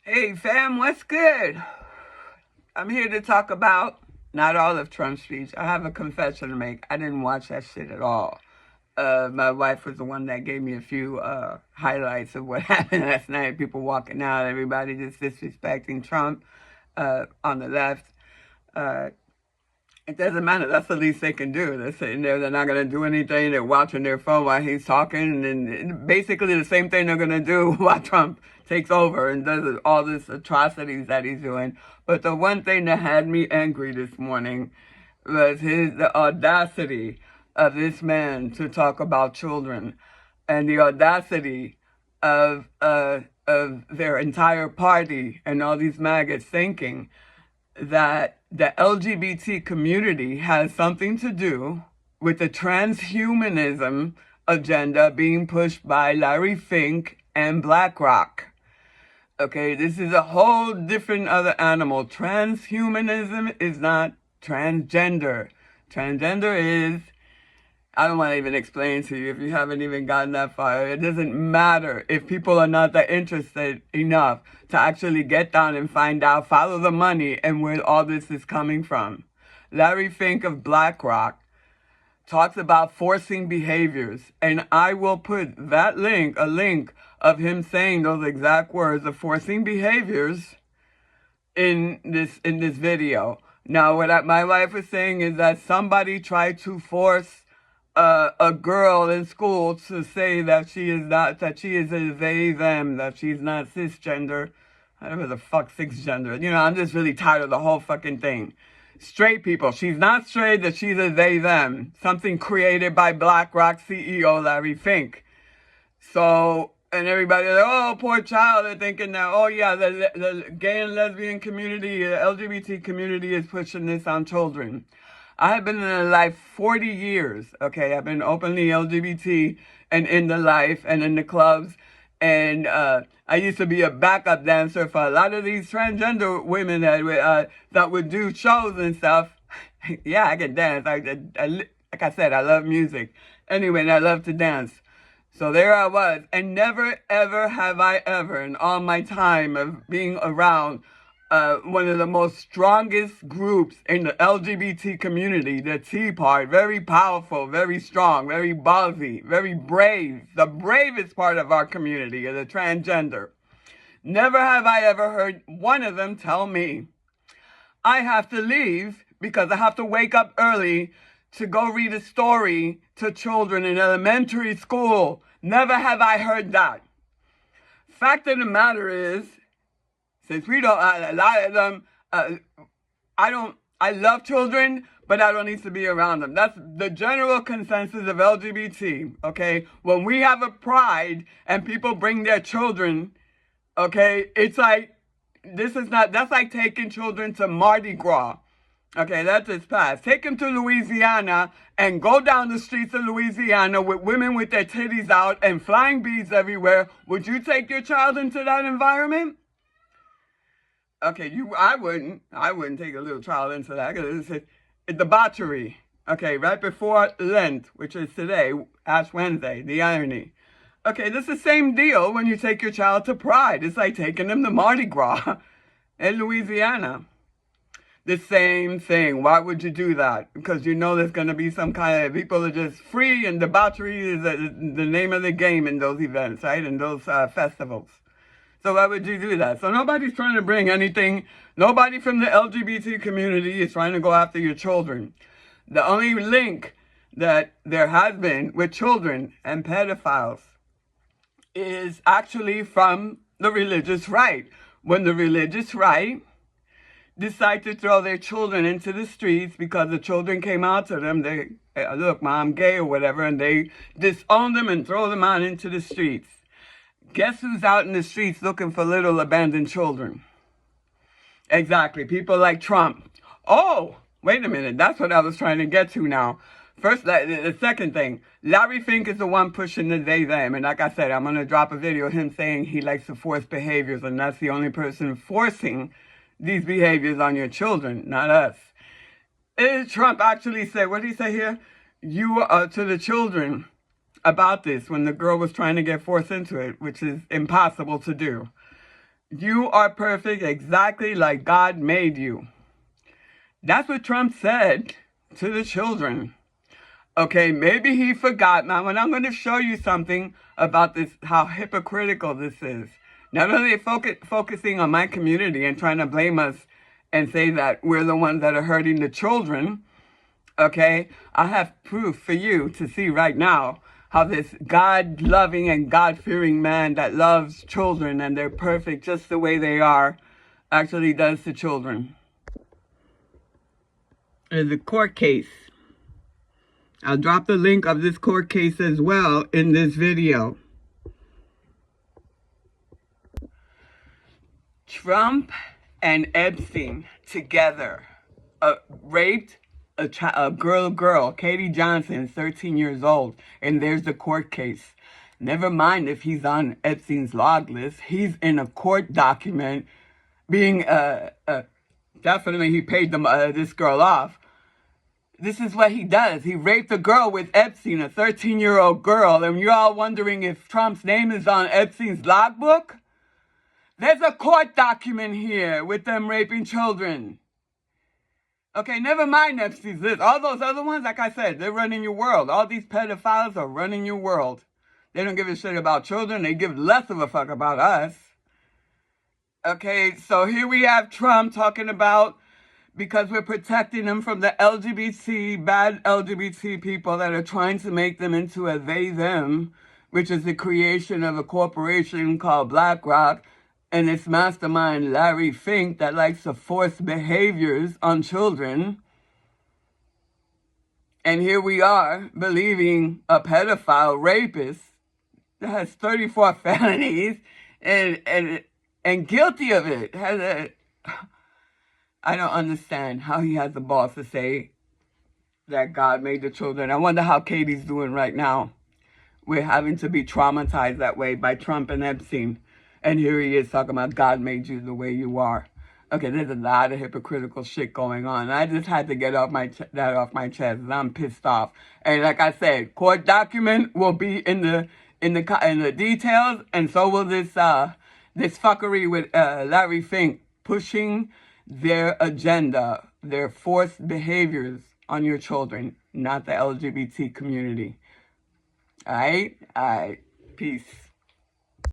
Hey fam, what's good? I'm here to talk about not all of Trump's speech. I have a confession to make. I didn't watch that shit at all. My wife was the one that gave me a few highlights of what happened last night. People walking out, everybody just disrespecting Trump on the left. Uh, it doesn't matter. That's the least they can do. They're sitting there. They're not going to do anything. They're watching their phone while he's talking. And basically the same thing they're going to do while Trump takes over and does all these atrocities that he's doing. But the one thing that had me angry this morning was the audacity of this man to talk about children and the audacity of their entire party and all these maggots thinking that the LGBT community has something to do with the transhumanism agenda being pushed by Larry Fink and BlackRock. Okay, this is a whole different other animal. Transhumanism is not transgender. Transgender is, I don't want to even explain to you if you haven't even gotten that far. It doesn't matter if people are not that interested enough to actually get down and find out, follow the money and where all this is coming from. Larry Fink of BlackRock talks about forcing behaviors, and I will put that link, a link of him saying those exact words of forcing behaviors in this video. Now, what my wife was saying is that somebody tried to force a girl in school to say that she is not, that she is a they, them, that she's not cisgender. I don't know the fuck cisgender. You know, I'm just really tired of the whole fucking thing. Straight people. She's not straight, that she's a they, them. Something created by BlackRock CEO Larry Fink. So, and everybody, oh, poor child, they're thinking that, oh yeah, the gay and lesbian community, the LGBT community is pushing this on children. I have been in the life 40 years, okay? I've been openly LGBT and in the life and in the clubs. And I used to be a backup dancer for a lot of these transgender women that would do shows and stuff. Yeah, I can dance. Like I said, I love music. Anyway, and I love to dance. So there I was. And never, ever have I ever, in all my time of being around one of the most strongest groups in the LGBT community, the T part, very powerful, very strong, very ballsy, very brave, the bravest part of our community is the transgender. Never have I ever heard one of them tell me, I have to leave because I have to wake up early to go read a story to children in elementary school. Never have I heard that. Fact of the matter is, since we don't, a lot of them, I love children, but I don't need to be around them. That's the general consensus of LGBT, okay? When we have a pride and people bring their children, okay, it's like, that's like taking children to Mardi Gras. Okay, that's his past. Take them to Louisiana and go down the streets of Louisiana with women with their titties out and flying beads everywhere. Would you take your child into that environment? Okay, I wouldn't take a little child into that because it's debauchery. Okay, right before Lent, which is today, Ash Wednesday, the irony. Okay, this is the same deal when you take your child to Pride. It's like taking them to Mardi Gras in Louisiana. The same thing. Why would you do that? Because you know there's going to be some kind of, people are just free, and debauchery is the name of the game in those events, right? In those festivals. So why would you do that? So nobody's trying to bring anything. Nobody from the LGBT community is trying to go after your children. The only link that there has been with children and pedophiles is actually from the religious right. When the religious right decide to throw their children into the streets because the children came out to them, they, look, mom, gay or whatever, and they disown them and throw them out into the streets. Guess who's out in the streets looking for little abandoned children? Exactly, people like Trump. Oh, wait a minute, that's what I was trying to get to now. First, the second thing, Larry Fink is the one pushing the they, them. And like I said, I'm going to drop a video of him saying he likes to force behaviors, and that's the only person forcing these behaviors on your children, not us. Trump actually said, what did he say here? You are to the children about this when the girl was trying to get forced into it, which is impossible to do. You are perfect exactly like God made you. That's what Trump said to the children. Okay, maybe he forgot. Now, and I'm going to show you something about this, how hypocritical this is. Not only focusing on my community and trying to blame us and say that we're the ones that are hurting the children, okay, I have proof for you to see right now how this God-loving and God-fearing man that loves children and they're perfect just the way they are actually does to children. There's a court case. I'll drop the link of this court case as well in this video. Trump and Epstein together raped a girl, Katie Johnson, 13 years old, and there's the court case. Never mind if he's on Epstein's log list. He's in a court document being, definitely he paid this girl off. This is what he does. He raped a girl with Epstein, a 13-year-old girl, and you're all wondering if Trump's name is on Epstein's logbook? There's a court document here with them raping children. Okay, never mind Epstein's list. All those other ones, like I said, they're running your world. All these pedophiles are running your world. They don't give a shit about children. They give less of a fuck about us. Okay, so here we have Trump talking about because we're protecting them from the LGBT, bad LGBT people that are trying to make them into a they-them, which is the creation of a corporation called BlackRock, and its mastermind, Larry Fink, that likes to force behaviors on children. And here we are, believing a pedophile rapist that has 34 felonies and guilty of it. I don't understand how he has the balls to say that God made the children. I wonder how Katie's doing right now. We're having to be traumatized that way by Trump and Epstein. And here he is talking about God made you the way you are. Okay, there's a lot of hypocritical shit going on. I just had to get that off my chest. I'm pissed off. And like I said, court document will be in the details, and so will this fuckery with Larry Fink pushing their agenda, their forced behaviors on your children, not the LGBT community. All right? Peace.